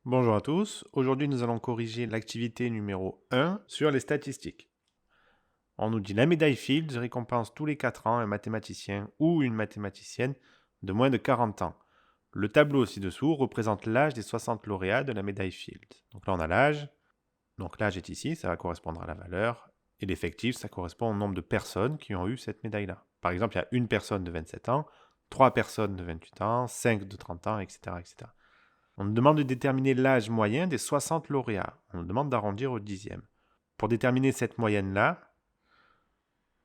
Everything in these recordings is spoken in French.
Bonjour à tous, aujourd'hui nous allons corriger l'activité numéro 1 sur les statistiques. On nous dit la médaille Fields récompense tous les 4 ans un mathématicien ou une mathématicienne de moins de 40 ans. Le tableau ci-dessous représente l'âge des 60 lauréats de la médaille Fields. Donc là on a l'âge, donc l'âge est ici, ça va correspondre à la valeur, et l'effectif ça correspond au nombre de personnes qui ont eu cette médaille-là. Par exemple il y a une personne de 27 ans, 3 personnes de 28 ans, 5 de 30 ans, etc. etc. On nous demande de déterminer l'âge moyen des 60 lauréats. On nous demande d'arrondir au dixième. Pour déterminer cette moyenne-là,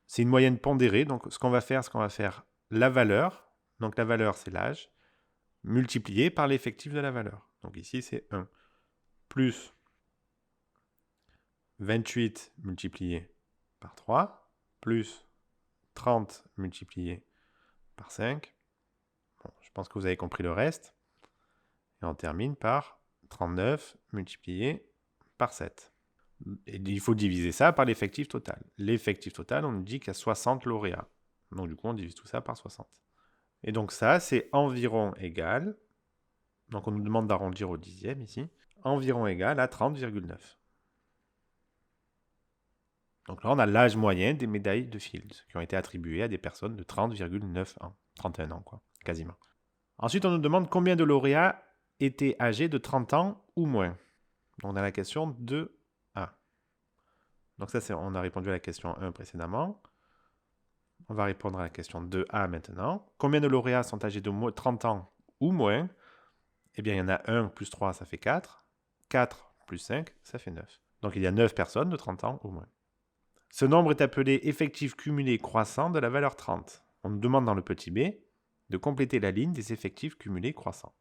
c'est une moyenne pondérée. Donc, ce qu'on va faire la valeur. Donc, la valeur, c'est l'âge, multiplié par l'effectif de la valeur. Donc, ici, c'est 1. Plus 28 multiplié par 3, plus 30 multiplié par 5. Bon, je pense que vous avez compris le reste. Et on termine par 39 multiplié par 7. Et il faut diviser ça par l'effectif total. L'effectif total, on nous dit qu'il y a 60 lauréats. Donc du coup, on divise tout ça par 60. Et donc ça, c'est environ égal, donc on nous demande d'arrondir au dixième ici, environ égal à 30,9. Donc là, on a l'âge moyen des médailles de Fields qui ont été attribuées à des personnes de 30,9 ans. 31 ans, quoi, quasiment. Ensuite, on nous demande combien de lauréats étaient âgés de 30 ans ou moins. On a la question 2A. Donc ça, on a répondu à la question 1 précédemment. On va répondre à la question 2A maintenant. Combien de lauréats sont âgés de 30 ans ou moins? Eh bien, il y en a 1 plus 3, ça fait 4. 4 plus 5, ça fait 9. Donc, il y a 9 personnes de 30 ans ou moins. Ce nombre est appelé effectif cumulé croissant de la valeur 30. On nous demande dans le petit b de compléter la ligne des effectifs cumulés croissants.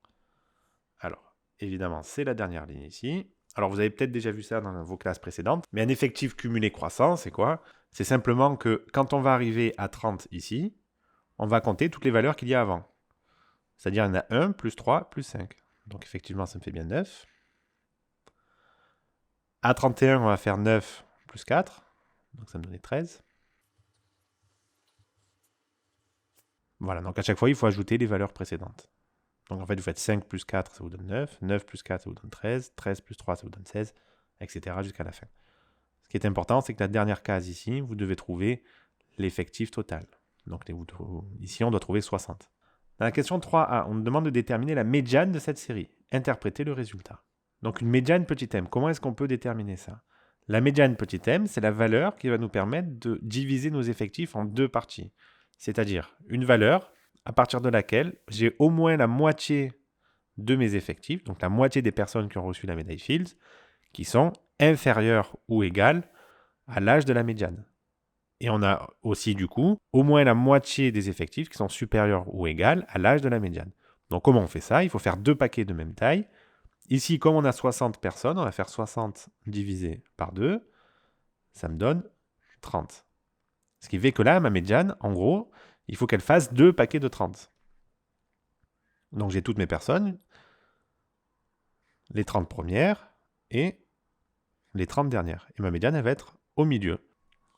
Alors, évidemment, c'est la dernière ligne ici. Alors, vous avez peut-être déjà vu ça dans vos classes précédentes, mais un effectif cumulé croissant, c'est quoi? C'est simplement que quand on va arriver à 30 ici, on va compter toutes les valeurs qu'il y a avant. C'est-à-dire, il y en a 1, plus 3, plus 5. Donc, effectivement, ça me fait bien 9. À 31, on va faire 9 plus 4. Donc, ça me donnait 13. Voilà, donc à chaque fois, il faut ajouter les valeurs précédentes. Donc, en fait, vous faites 5 plus 4, ça vous donne 9. 9 plus 4, ça vous donne 13. 13 plus 3, ça vous donne 16, etc. jusqu'à la fin. Ce qui est important, c'est que la dernière case ici, vous devez trouver l'effectif total. Donc, ici, on doit trouver 60. Dans la question 3A, on nous demande de déterminer la médiane de cette série. Interpréter le résultat. Donc une médiane petit m, comment est-ce qu'on peut déterminer ça? La médiane petit m, c'est la valeur qui va nous permettre de diviser nos effectifs en deux parties. C'est-à-dire une valeur à partir de laquelle j'ai au moins la moitié de mes effectifs, donc la moitié des personnes qui ont reçu la médaille Fields, qui sont inférieures ou égales à l'âge de la médiane. Et on a aussi, du coup, au moins la moitié des effectifs qui sont supérieurs ou égales à l'âge de la médiane. Donc, comment on fait ça? Il faut faire deux paquets de même taille. Ici, comme on a 60 personnes, on va faire 60 divisé par 2. Ça me donne 30. Ce qui fait que là, ma médiane, en gros, il faut qu'elle fasse deux paquets de 30. Donc, j'ai toutes mes personnes, les 30 premières et les 30 dernières. Et ma médiane, elle va être au milieu.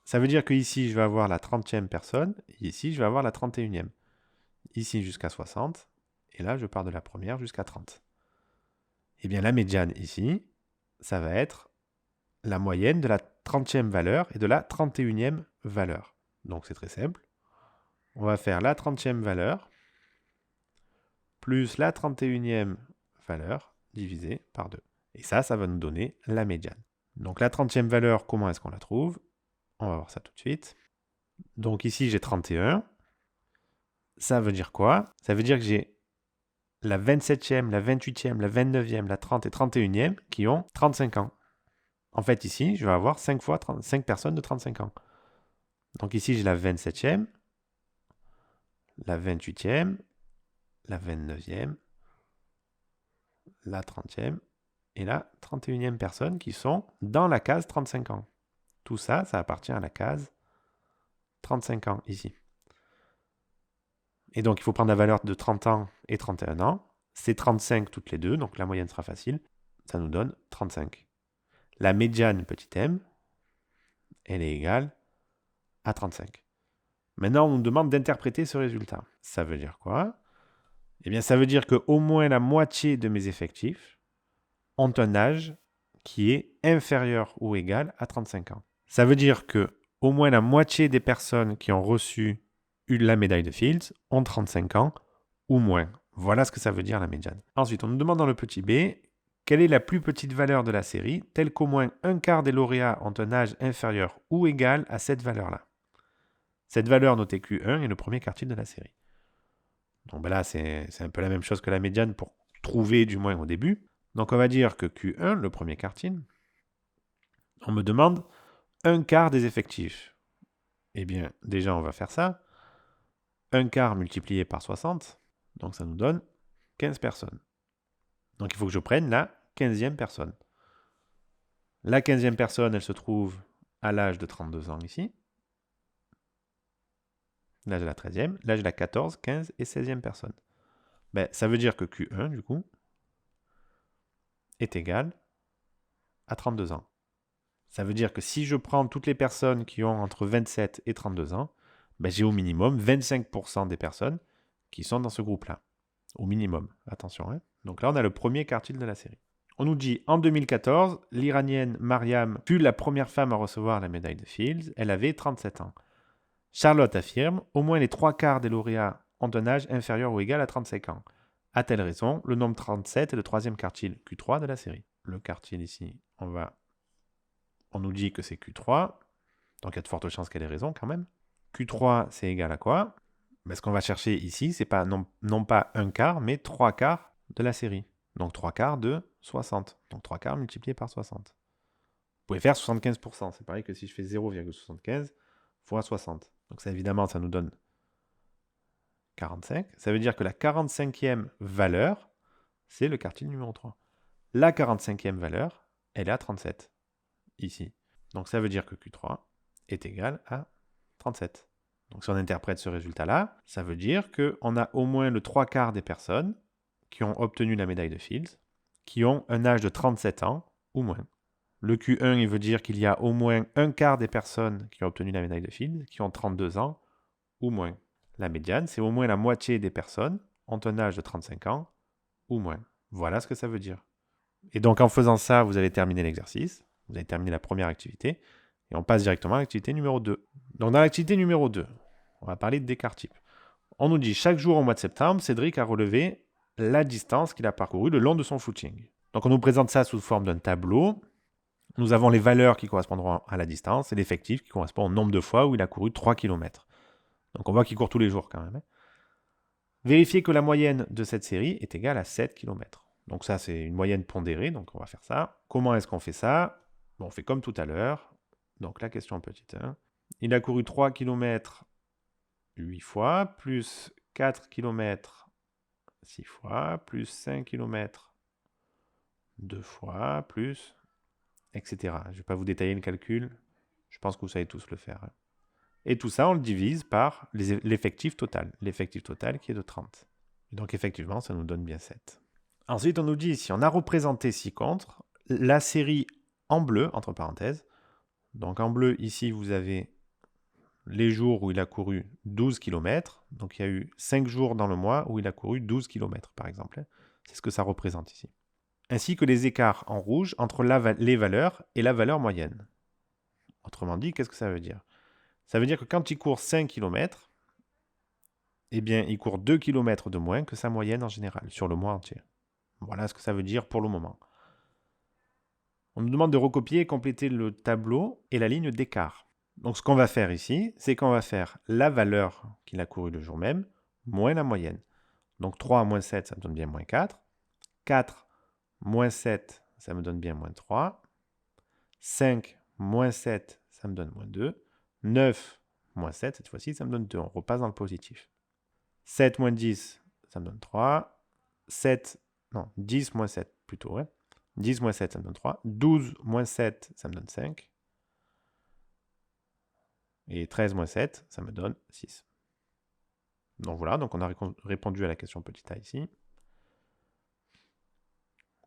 Ça veut dire qu'ici, je vais avoir la 30e personne, et ici, je vais avoir la 31e. Ici, jusqu'à 60, et là, je pars de la première jusqu'à 30. Eh bien, la médiane ici, ça va être la moyenne de la 30e valeur et de la 31e valeur. Donc, c'est très simple. On va faire la 30e valeur plus la 31e valeur divisé par 2. Et ça va nous donner la médiane. Donc, la 30e valeur, comment est-ce qu'on la trouve? On va voir ça tout de suite. Donc ici, j'ai 31. Ça veut dire quoi? Ça veut dire que j'ai la 27e, la 28e, la 29e, la 30 et 31e qui ont 35 ans. En fait, ici, je vais avoir 5 fois 5 personnes de 35 ans. Donc ici, j'ai la 27e, la 28e, la 29e, la 30e et la 31e personne qui sont dans la case 35 ans. Tout ça, ça appartient à la case 35 ans ici. Et donc, il faut prendre la valeur de 30 ans et 31 ans. C'est 35 toutes les deux, donc la moyenne sera facile. Ça nous donne 35. La médiane petit m, elle est égale à 35. Maintenant, on nous demande d'interpréter ce résultat. Ça veut dire quoi? Eh bien, ça veut dire qu'au moins la moitié de mes effectifs ont un âge qui est inférieur ou égal à 35 ans. Ça veut dire que au moins la moitié des personnes qui ont reçu la médaille de Fields ont 35 ans ou moins. Voilà ce que ça veut dire la médiane. Ensuite, on nous demande dans le petit b, quelle est la plus petite valeur de la série, telle qu'au moins un quart des lauréats ont un âge inférieur ou égal à cette valeur-là. Cette valeur notée Q1 est le premier quartile de la série. Donc là, c'est un peu la même chose que la médiane pour trouver du moins au début. Donc on va dire que Q1, le premier quartile, on me demande un quart des effectifs. Eh bien, déjà, on va faire ça. Un quart multiplié par 60, donc ça nous donne 15 personnes. Donc il faut que je prenne la 15e personne. La 15e personne, elle se trouve à l'âge de 32 ans ici. Là, j'ai la 13e. Là, j'ai la 14, 15 et 16e personne. Ben, ça veut dire que Q1, du coup, est égal à 32 ans. Ça veut dire que si je prends toutes les personnes qui ont entre 27 et 32 ans, ben, j'ai au minimum 25% des personnes qui sont dans ce groupe-là. Au minimum, attention. Hein. Donc là, on a le premier quartile de la série. On nous dit, en 2014, l'Iranienne Mariam fut la première femme à recevoir la médaille de Fields. Elle avait 37 ans. Charlotte affirme, au moins les 3/4 des lauréats ont un âge inférieur ou égal à 35 ans. A-t-elle raison? Le nombre 37 est le troisième quartile Q3 de la série. Le quartile ici, on nous dit que c'est Q3, donc il y a de fortes chances qu'elle ait raison quand même. Q3, c'est égal à quoi? Mais ce qu'on va chercher ici, c'est pas non pas un quart, mais 3/4 de la série. Donc 3/4 de 60. Donc 3/4 multiplié par 60. Vous pouvez faire 75%. C'est pareil que si je fais 0,75 fois 60. Donc ça, évidemment, ça nous donne 45. Ça veut dire que la 45e valeur, c'est le quartile numéro 3. La 45e valeur, elle est à 37, ici. Donc ça veut dire que Q3 est égal à 37. Donc si on interprète ce résultat-là, ça veut dire qu'on a au moins le 3/4 des personnes qui ont obtenu la médaille de Fields, qui ont un âge de 37 ans ou moins. Le Q1, il veut dire qu'il y a au moins un quart des personnes qui ont obtenu la médaille de Fields, qui ont 32 ans ou moins. La médiane, c'est au moins la moitié des personnes ont un âge de 35 ans ou moins. Voilà ce que ça veut dire. Et donc en faisant ça, vous allez terminer l'exercice, vous avez terminé la première activité, et on passe directement à l'activité numéro 2. Donc dans l'activité numéro 2, on va parler d'écart type. On nous dit chaque jour au mois de septembre, Cédric a relevé la distance qu'il a parcourue le long de son footing. Donc on nous présente ça sous forme d'un tableau. Nous avons les valeurs qui correspondront à la distance et l'effectif qui correspond au nombre de fois où il a couru 3 km. Donc on voit qu'il court tous les jours quand même. Hein. Vérifiez que la moyenne de cette série est égale à 7 km. Donc ça, c'est une moyenne pondérée, donc on va faire ça. Comment est-ce qu'on fait ça? Bon, on fait comme tout à l'heure. Donc la question petite 1. Il a couru 3 km 8 fois, plus 4 km 6 fois, plus 5 km 2 fois, plus, etc. Je ne vais pas vous détailler le calcul. Je pense que vous savez tous le faire. Et tout ça, on le divise par l'effectif total. L'effectif total qui est de 30. Et donc effectivement, ça nous donne bien 7. Ensuite, on nous dit ici, on a représenté ci-contre la série en bleu, entre parenthèses. Donc en bleu, ici, vous avez les jours où il a couru 12 km. Donc il y a eu 5 jours dans le mois où il a couru 12 km, par exemple. C'est ce que ça représente ici. Ainsi que les écarts en rouge entre les valeurs et la valeur moyenne. Autrement dit, qu'est-ce que ça veut dire? Ça veut dire que quand il court 5 km, eh bien, il court 2 km de moins que sa moyenne en général, sur le mois entier. Voilà ce que ça veut dire pour le moment. On nous demande de recopier et compléter le tableau et la ligne d'écart. Donc ce qu'on va faire ici, c'est qu'on va faire la valeur qu'il a couru le jour même, moins la moyenne. Donc 3 moins 7, ça me donne bien moins 4. 4 moins 7, ça me donne bien moins 3. 5 moins 7, ça me donne moins 2. 9 moins 7, cette fois-ci, ça me donne 2. On repasse dans le positif. 7 moins 10, ça me donne 3. 10 moins 7 plutôt, ouais. 10 moins 7, ça me donne 3. 12 moins 7, ça me donne 5. Et 13 moins 7, ça me donne 6. Donc voilà, donc on a répondu à la question petit a ici.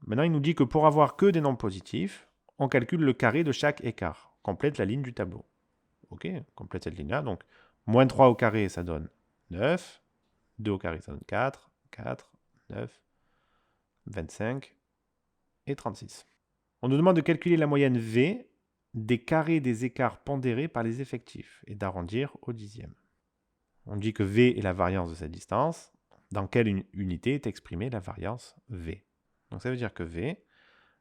Maintenant, il nous dit que pour avoir que des nombres positifs, on calcule le carré de chaque écart. Complète la ligne du tableau. Ok, complète cette ligne-là. Donc, moins 3 au carré, ça donne 9. 2 au carré, ça donne 4. 4, 9, 25, et 36. On nous demande de calculer la moyenne V des carrés des écarts pondérés par les effectifs et d'arrondir au dixième. On dit que V est la variance de cette distance. Dans quelle unité est exprimée la variance V? Donc ça veut dire que V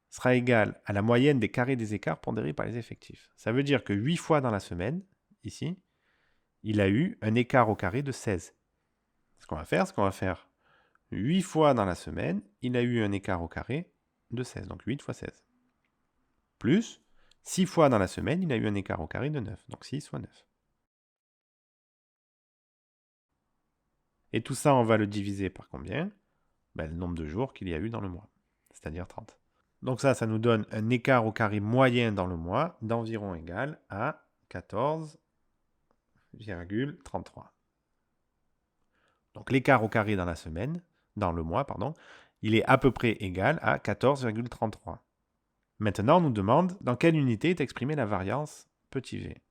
sera égal à la moyenne des carrés des écarts pondérés par les effectifs. Ça veut dire que 8 fois dans la semaine, ici, il a eu un écart au carré de 16. Ce qu'on va faire 8 fois dans la semaine, il a eu un écart au carré de 16. Donc 8 fois 16. Plus 6 fois dans la semaine, il a eu un écart au carré de 9. Donc 6 fois 9. Et tout ça, on va le diviser par combien? Le nombre de jours qu'il y a eu dans le mois, c'est-à-dire 30. Donc ça nous donne un écart au carré moyen dans le mois d'environ égal à 14,33. Donc l'écart au carré dans la semaine, dans le mois, pardon, il est à peu près égal à 14,33. Maintenant, on nous demande dans quelle unité est exprimée la variance petit v.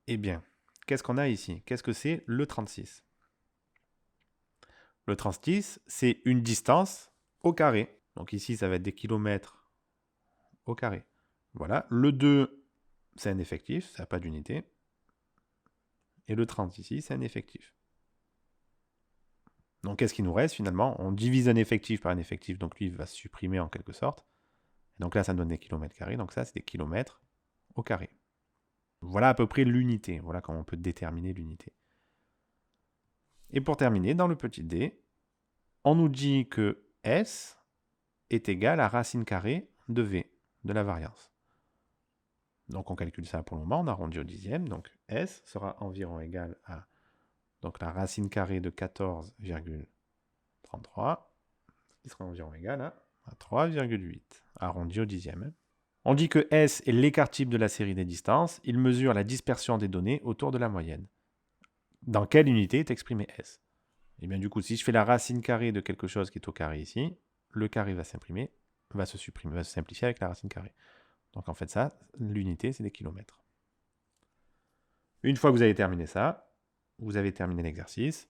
Eh bien, qu'est-ce qu'on a ici? Qu'est-ce que c'est le 36? Le 36, c'est une distance au carré. Donc ici, ça va être des kilomètres au carré. Voilà. Le 2, c'est un effectif, ça n'a pas d'unité. Et le 30 ici, c'est un effectif. Donc qu'est-ce qui nous reste finalement? On divise un effectif par un effectif, donc lui, il va se supprimer en quelque sorte. Et donc là, ça donne des kilomètres carrés. Donc ça, c'est des kilomètres au carré. Voilà à peu près l'unité. Voilà comment on peut déterminer l'unité. Et pour terminer, dans le petit d, on nous dit que S est égal à racine carrée de V, de la variance. Donc on calcule ça pour le moment, on arrondit au dixième. Donc S sera environ égal à donc la racine carrée de 14,33, qui sera environ égal à 3,8, arrondi au dixième. On dit que S est l'écart type de la série des distances. Il mesure la dispersion des données autour de la moyenne. Dans quelle unité est exprimé S? Et bien du coup, si je fais la racine carrée de quelque chose qui est au carré ici, le carré va s'imprimer, va se simplifier avec la racine carrée. Donc en fait ça, l'unité, c'est des kilomètres. Une fois que vous avez terminé ça, vous avez terminé l'exercice.